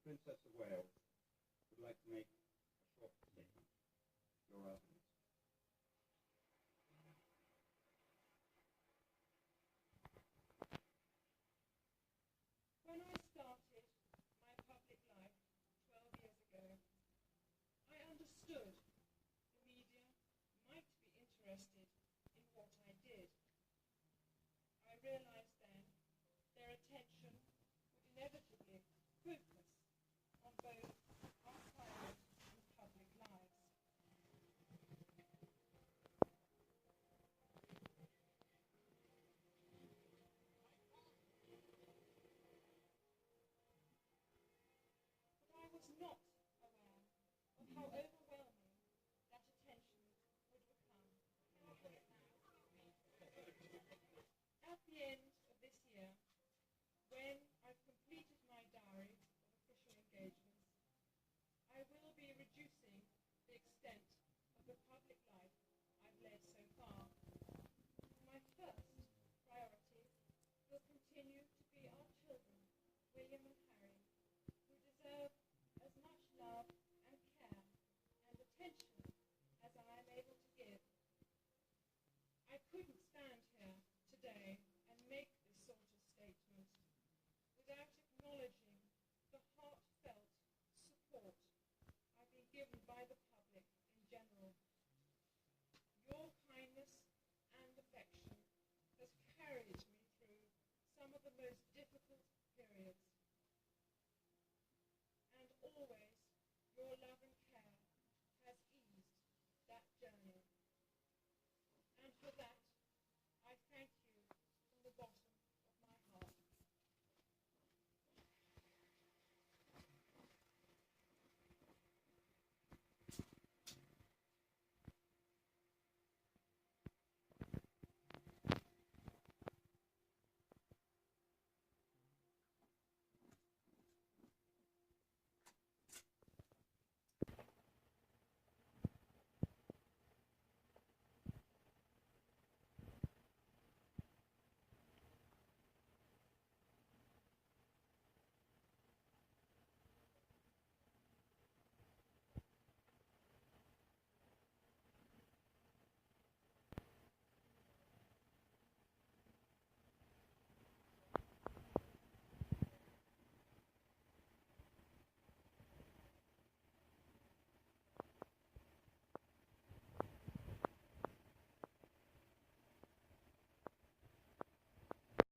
Princess of Wales would like to make a short statement. Your welcome. When I started my public life 12 years ago, I understood the media might be interested in what I did. I realized then their attention would inevitably focus on both our private and public lives. But I was not aware of how overwhelming that attention would become. At the end of this year, when I've completed my diary of official engagements, I will be reducing the extent of the public life I've led so far. My first priority will continue to be our children, William and Harry, who deserve as much love and care and attention as I am able to give. I couldn't stand here today and make this sort of statement without acknowledging the heartfelt support I've been given by the public in general. Your kindness and affection has carried me through some of the most difficult periods. And always, your love and care has eased that journey. And for that,